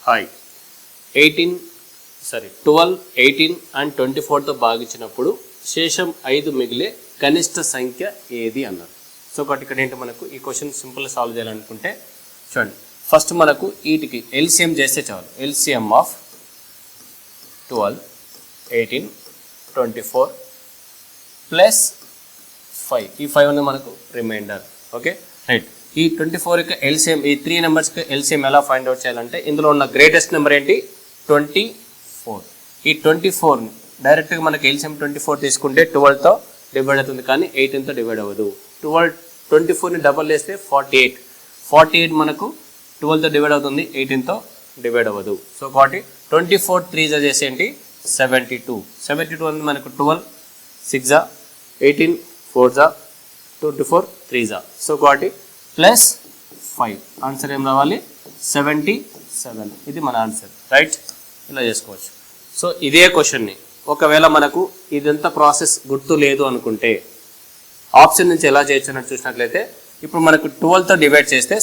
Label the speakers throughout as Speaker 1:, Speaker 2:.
Speaker 1: Hi 12, 18 and 24తో భాగించినప్పుడు శేషం 5 మిగిలే కనిష్ట సంఖ్య ఏది అన్నారు. సో కాబట్టి ఇక్కడ ఏంటి మనకు ఈ క్వశ్చన్ సింపుల్ సాల్వ్ చేయాలనుకుంటే చూడండి, ఫస్ట్ మనకు వీటికి ఎల్సిఎం చేస్తే చాలు. ఎల్సిఎం ఆఫ్ 12, 18, 24 ప్లస్ 5, ఈ 5 అనేది మనకు రిమైండర్. Okay right. ఈ 24 యొక్క ఎల్సిఎం, ఈ 3 నెంబర్స్కి ఎల్సిఎం ఎలా ఫైండ్ అవుట్ చేయాలంటే ఇందులో ఉన్న గ్రేటెస్ట్ నెంబర్ ఏంటి 24. ఈ 24ని డైరెక్ట్గా మనకి ఎల్సిఎం 24 తీసుకుంటే 12తో డివైడ్ అవుతుంది, కానీ 18తో డివైడ్ అవ్వదు. 24ని డబల్ వేస్తే 48 మనకు 12తో డివైడ్ అవుతుంది, 18తో డివైడ్ అవ్వదు. సో కాబట్టి 24 3 చేసి ఏంటి 72 అనేది మనకు 12 6 18 4 24 3. సో కాబట్టి ప్లస్ 5 ఆన్సర్ ఏం రావాలి 77. ఇది మన ఆన్సర్ రైట్. ఇలా చేసుకోవచ్చు. సో ఇదే క్వశ్చన్ని ఒకవేళ మనకు ఇదంతా ప్రాసెస్ గుర్తు లేదు అనుకుంటే ఆప్షన్ నుంచి ఎలా చేయొచ్చు అన్నట్టు చూసినట్లయితే ఇప్పుడు మనకు 12తో డివైడ్ చేస్తే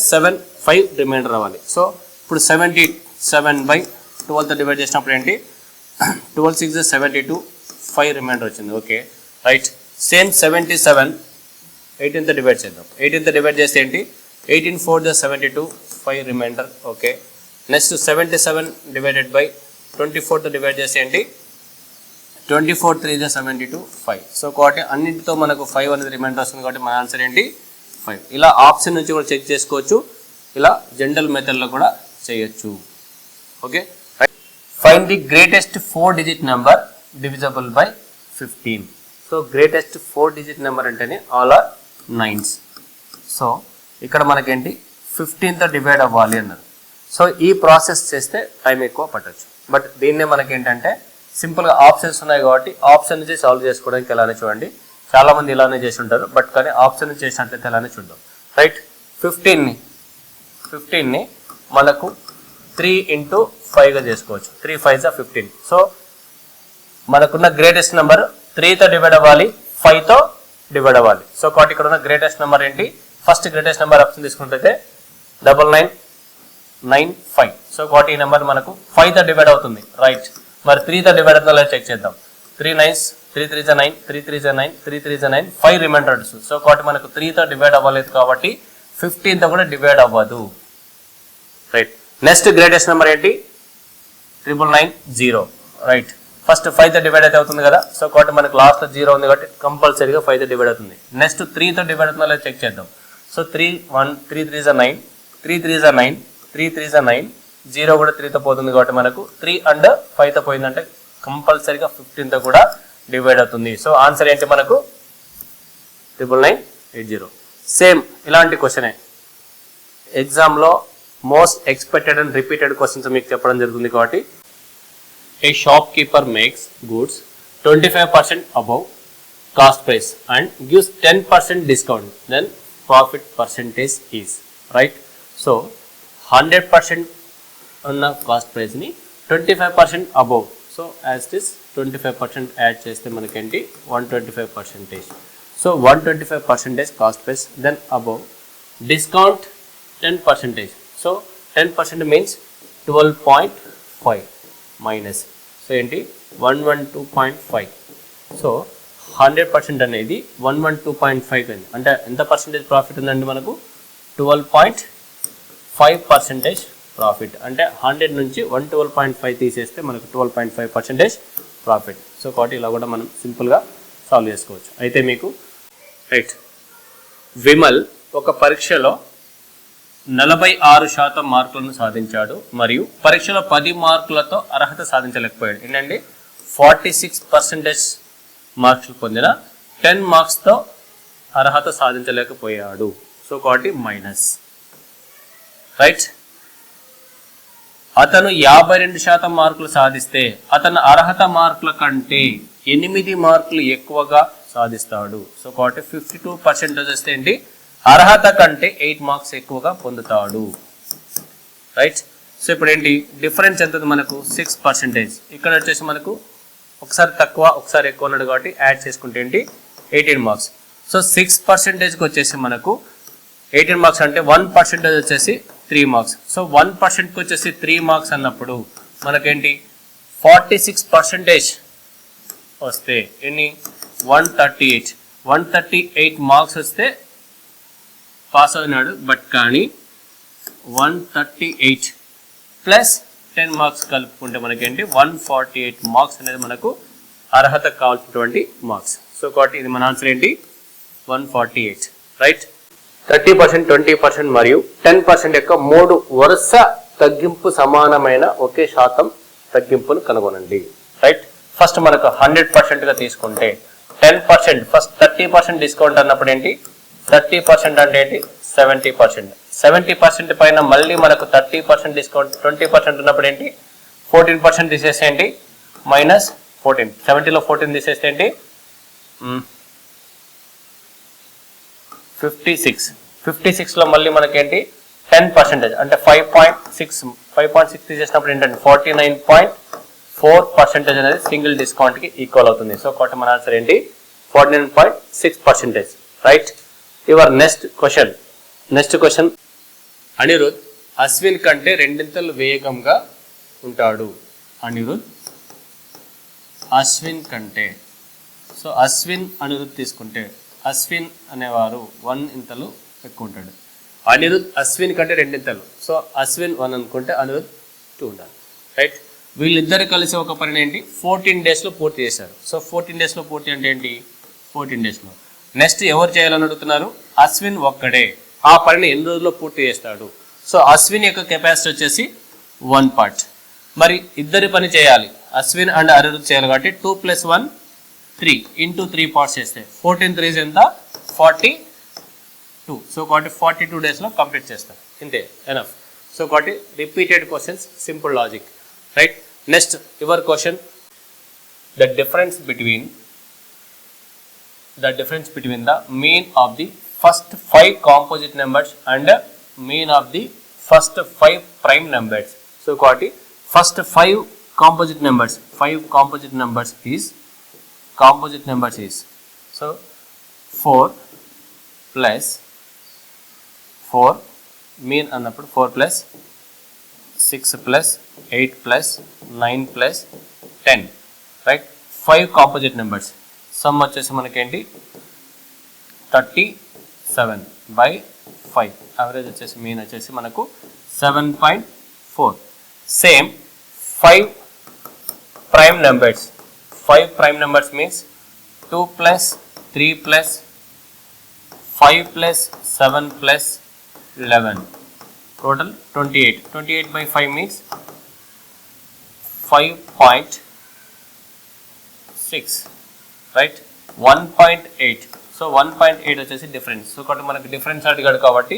Speaker 1: 5 రిమైండర్ రావాలి. సో ఇప్పుడు 77/12తో డివైడ్ చేసినప్పుడు ఏంటి 12 6 72 5 రిమైండర్ వచ్చింది. Okay right. సేమ్ 77 18తో డివైడ్ చేద్దాం. 18తో డివైడ్ చేస్తే ఏంటి 18 4 72 5 reminder. Okay next 77 divided by 24తో డివైడ్ చేస్తే ఏంటి 24 3 72 5. సో కాబట్టి అన్నింటితో మనకు 5 అనేది రిమైండర్ వస్తుంది, కాబట్టి మన ఆన్సర్ ఏంటి 5. ఇలా ఆప్షన్ నుంచి కూడా చెక్ చేసుకోవచ్చు, ఇలా జనరల్ మెథడ్లో కూడా చేయొచ్చు. Okay find the greatest 4 digit number divisible by 15. So greatest 4 digit number అంటేనే ఆల్ ఆర్ 9s. సో ఇక్కడ మనకేంటి 15తో డివైడ్ అవ్వాలి అన్నారు. సో ఈ ప్రాసెస్ చేస్తే టైం ఎక్కువ పట్టచ్చు, బట్ దీన్నే మనకేంటంటే సింపుల్గా ఆప్షన్స్ ఉన్నాయి కాబట్టి ఆప్షన్ నుంచి సాల్వ్ చేసుకోవడానికి ఎలానే చూడండి. చాలామంది ఇలానే చేసి ఉంటారు, బట్ కానీ ఆప్షన్ చేసినట్లయితే ఎలానే చూద్దాం రైట్. 15ని మనకు 3 × 5గా చేసుకోవచ్చు. 3 5 15. సో మనకున్న గ్రేటెస్ట్ నెంబర్ 3తో డివైడ్ అవ్వాలి, 5తో డివైడ్ అవ్వాలి. సో కాబట్టి ఇక్కడ ఉన్న గ్రేటెస్ట్ నెంబర్ ఏంటి, ఫస్ట్ గ్రేటెస్ట్ నెంబర్ ఆప్షన్ తీసుకున్నట్లయితే 9995. సో కాబట్టి ఈ నెంబర్ మనకు 5తో డివైడ్ అవుతుంది రైట్. మరి 3తో డివైడ్ అవుతుందో చెక్ చేద్దాం. 3 9s 3 3 9 3 3 9 3 3 9 5 రిమైండర్స్. సో కాబట్టి మనకు 3తో డివైడ్ అవ్వలేదు కాబట్టి 15తో కూడా డివైడ్ అవ్వదు రైట్. నెక్స్ట్ గ్రేటెస్ట్ నెంబర్ ఏంటి 9990 రైట్. ఫస్ట్ 5తో డివైడ్ అయితే అవుతుంది కదా. సో కాబట్టి మనకు లాస్ట్ 0 ఉంది కాబట్టి కంపల్సరీగా 5తో డివైడ్ అవుతుంది. నెక్స్ట్ 3తో డివైడ్ అవుతుందో లేదా చెక్ చేద్దాం. సో 3 1 3 3 9 3 3 9 3 3 9 0 కూడా 3తో పోతుంది కాబట్టి మనకు 3 అండ్ 5తో పోయిందంటే కంపల్సరీగా 15తో కూడా డివైడ్ అవుతుంది. సో ఆన్సర్ ఏంటి మనకు 9980. సేమ్ ఇలాంటి క్వశ్చనే ఎగ్జామ్లో most expected and repeated questions మీకు చెప్పడం జరుగుతుంది. కాబట్టి a shopkeeper makes goods 25% above cost price and gives 10% discount, then profit percentage is right. So 100% ఉన్న కాస్ట్ ప్రైస్ని 25% above. So as it is 25% add చేస్తే మనకేంటి 125%. So 125% cost price, then above discount 10%. So 10% means 12.5 minus. So ఏంటి 112.5. So 100% అనేది 112.5 అయింది అంటే ఎంత percentage profit ఉందండి మనకు 12.5% ప్రాఫిట్. అంటే 100 నుంచి 112.5 తీసేస్తే మనకు 12.5% ప్రాఫిట్. సో కాబట్టి ఇలా కూడా మనం సింపుల్గా సాల్వ్ చేసుకోవచ్చు. అయితే మీకు రైట్, విమల్ ఒక పరీక్షలో 46% మార్కులను సాధించాడు మరియు పరీక్షలో 10 మార్కులతో అర్హత సాధించలేకపోయాడు. ఏంటండి 46% మార్క్స్ పొందిన 10 మార్క్స్తో అర్హత సాధించలేకపోయాడు. సో కాబట్టి మైనస్ రైట్. అతను 52% మార్కులు సాధిస్తే అతను అర్హత మార్కుల కంటే 8 మార్కులు ఎక్కువగా సాధిస్తాడు. సో కాబట్టి 52% వస్తే ఏంటి అర్హత కంటే 8 మార్క్స్ ఎక్కువగా పొందుతాడు రైట్. సో ఇప్పుడు ఏంటి డిఫరెన్స్ ఎంత మనకు 6%. ఇక్కడ వచ్చేసి మనకు ఒకసారి తక్కువ ఒకసారి ఎక్కువ ఉన్నాడు కాబట్టి యాడ్ చేసుకుంటే ఏంటి 18 మార్క్స్. సో 6%కి వచ్చేసి మనకు 18 మార్క్స్ అంటే 1% వచ్చేసి 3 మార్క్స్. సో 1%కి వచ్చేసి 3 మార్క్స్ అన్నప్పుడు మనకేంటి 46% వస్తే ఎన్ని 138 మార్క్స్ వస్తే పాస్ అయినాడు. బట్ కానీ 138 ప్లస్ 10 మార్క్స్ కలుపుకుంటే మనకేంటి 148 మార్క్స్ అనేది మనకు అర్హత కావాల్సినటువంటి మార్క్స్. సో కాబట్టి ఇది మన ఆన్సర్ ఏంటి 148, రైట్. 30%, 20% మరియు 10% యొక్క 3 వరుస తగ్గింపు సమానమైన ఒకే శాతం తగ్గింపును కనుగొనండి, రైట్. ఫస్ట్ మనకు 100%గా తీసుకుంటే 10%, ఫస్ట్ 30% డిస్కౌంట్ అన్నప్పుడు ఏంటి 30% అంటే ఏంటి 70%. 70% పైన మళ్ళీ మనకు 30% డిస్కౌంట్ 20% ఉన్నప్పుడు ఏంటి 14% తీసేస్తే ఏంటి -14. 70లో 14 తీసేస్తే ఏంటి 56లో మళ్ళీ మనకేంటి 10% అంటే 5.6 తీసేసినప్పుడు ఏంటంటే 49.4% అనేది సింగిల్ డిస్కౌంట్కి ఈక్వల్ అవుతుంది. సో కాబట్టి మన ఆన్సర్ ఏంటి 49.6%, right. Your next question. Anirudh Ashwin కంటే 2 ఇంతలు వేగంగా ఉంటాడు. అనిరుద్ అశ్విన్ కంటే, సో అశ్విన్ అనిరుద్ తీసుకుంటే అశ్విన్ అనేవారు 1 ఇంతలు ఎక్కువ ఉంటాడు. అనిరుద్ అశ్విన్ కంటే 2 ఇంతలు. సో అశ్విన్ 1 అనుకుంటే అనిరుద్ 2 ఉండాలి, రైట్. వీళ్ళిద్దరు కలిసి ఒక పని ఏంటి 14 డేస్లో పూర్తి చేశారు. సో 14 డేస్లో పూర్తి అంటే ఏంటి 14 డేస్లో. నెక్స్ట్ ఎవరు చేయాలని అడుగుతున్నారు, అశ్విన్ ఒక్కడే ఆ పనిని ఎన్ని రోజుల్లో పూర్తి చేస్తాడు. సో అశ్విన్ యొక్క కెపాసిటీ వచ్చేసి 1 పార్ట్. మరి ఇద్దరి పని చేయాలి, అశ్విన్ అండ్ అనిరుద్ చేయాలి కాబట్టి 2 + 1 3 ఇంటూ 3 పార్ట్స్ చేస్తే 14 3 ఎంత 42. సో కాబట్టి 42 డేస్లో కంప్లీట్ చేస్తాం, ఇంతే ఎనఫ్. సో కాబట్టి repeated questions, simple logic, right. Next your question. The difference between the mean of the first 5 composite numbers and mean of the first 5 prime numbers. So got it. First 5 composite numbers is so 4 plus 4 mean annappudu 4 plus 6 plus 8 plus 9 plus 10, right. 5 composite numbers. Some వచ్చేసి మనకేంటి 37/5. Average వచ్చేసి mean వచ్చేసి మనకు 7.4. Same 5 prime numbers. 5 prime numbers means 2 + 3 + 5 + 7 + 11 total 28. 28/5 means 5.6, right. 1.8. So 1.8 వచ్చేసి difference. So కాబట్టి మనకు difference అడిగాడు కాబట్టి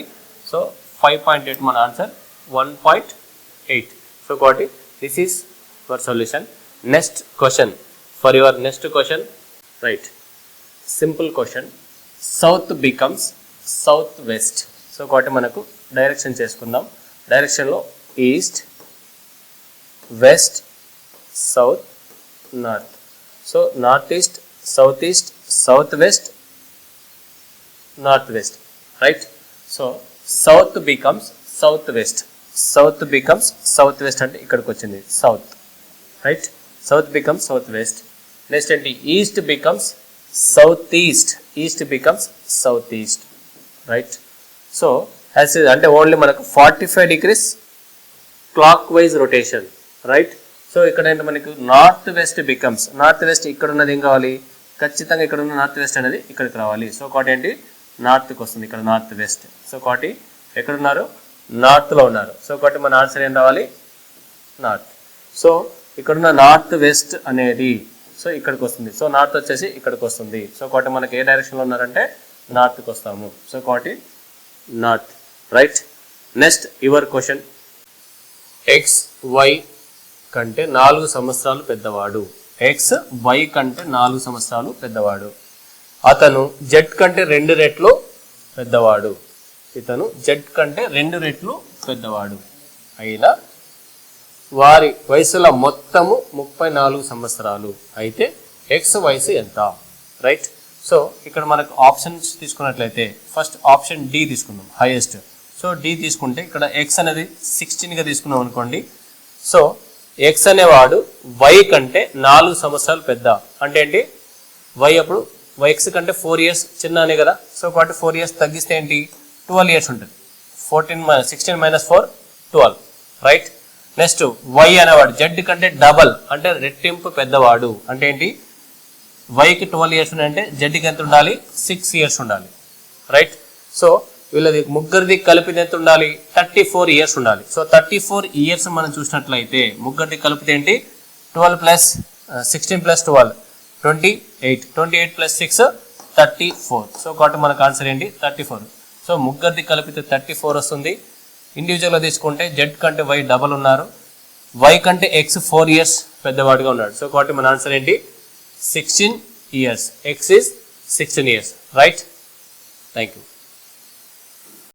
Speaker 1: సో 5.8 మన ఆన్సర్ 1.8. సో కాబట్టి this is your solution. Next question, for your next question, right. Simple question. South becomes south west. So కాబట్టి మనకు direction చేసుకుందాం. డైరెక్షన్లో east, west, south, north. So north east, south east, south west, north west, right. So south becomes south west అంటే ఇక్కడికి వచ్చింది south, right. South becomes south west. Next ఏంటి east becomes southeast, right. So as అంటే only మనకు 45 degrees clockwise rotation, right. So ఇక్కడ ఏంటి మనకు north west becomes, north west ఇక్కడ ఉన్నది ఏం కావాలి, ఖచ్చితంగా ఇక్కడ ఉన్న నార్త్ వెస్ట్ అనేది ఇక్కడికి రావాలి. సో కాబట్టి ఏంటి నార్త్కి వస్తుంది, ఇక్కడ నార్త్ వెస్ట్. సో కాబట్టి ఎక్కడున్నారు, నార్త్లో ఉన్నారు. సో కాబట్టి మన ఆన్సర్ ఏం రావాలి, నార్త్. సో ఇక్కడున్న నార్త్ వెస్ట్ అనేది సో ఇక్కడికి వస్తుంది. సో నార్త్ వచ్చేసి ఇక్కడికి వస్తుంది. సో కాబట్టి మనకి ఏ డైరెక్షన్లో ఉన్నారంటే నార్త్కి వస్తాము. సో కాబట్టి north, right. Next your question. X Y కంటే 4 సంవత్సరాలు పెద్దవాడు. ఎక్స్ వై కంటే 4 సంవత్సరాలు పెద్దవాడు. అతను జెడ్ కంటే 2 రెట్లు పెద్దవాడు. ఇతను జెడ్ కంటే 2 రెట్లు పెద్దవాడు అయినా వారి వయసుల మొత్తము 34 సంవత్సరాలు అయితే ఎక్స్ వయసు ఎంత, రైట్. సో ఇక్కడ మనకు ఆప్షన్స్ తీసుకున్నట్లయితే ఫస్ట్ ఆప్షన్ డి తీసుకుందాం, హైయెస్ట్. సో డి తీసుకుంటే ఇక్కడ ఎక్స్ అనేది 16గా తీసుకున్నాం అనుకోండి. సో ఎక్స్ అనేవాడు వై కంటే 4 సంవత్సరాలు పెద్ద. అంటే ఏంటి, వై అప్పుడు ఎక్స్ కంటే 4 ఇయర్స్ చిన్న అనే కదా. సో కాబట్టి 4 ఇయర్స్ తగ్గిస్తే ఏంటి 12 ఇయర్స్ ఉంటుంది. 16 - 4 12, రైట్. నెక్స్ట్ వై అనేవాడు జెడ్ కంటే డబల్ అంటే రెట్టింపు పెద్దవాడు. అంటే ఏంటి, వైకి 12 ఇయర్స్ ఉన్నాయంటే జెడ్కి ఎంత ఉండాలి 6 ఇయర్స్ ఉండాలి, రైట్. సో వీళ్ళది ముగ్గురిది కలిపితే ఎంత ఉండాలి 34 ఇయర్స్ ఉండాలి. సో 34 ఇయర్స్ మనం చూసినట్లయితే ముగ్గురిది కలిపితే ఏంటి 12 + 16 + 12 28, 28 + 6 34. సో కాబట్టి మనకు ఆన్సర్ ఏంటి 34. సో ముగ్గురిది కలిపితే 34 వస్తుంది. ఇండివిజువల్గా తీసుకుంటే జెడ్ కంటే వై డబల్ ఉన్నారు, వై కంటే ఎక్స్ 4 ఇయర్స్ పెద్దవాడుగా ఉన్నాడు. సో కాబట్టి మన ఆన్సర్ ఏంటి 16 years. X is 16 years, right. Thank you.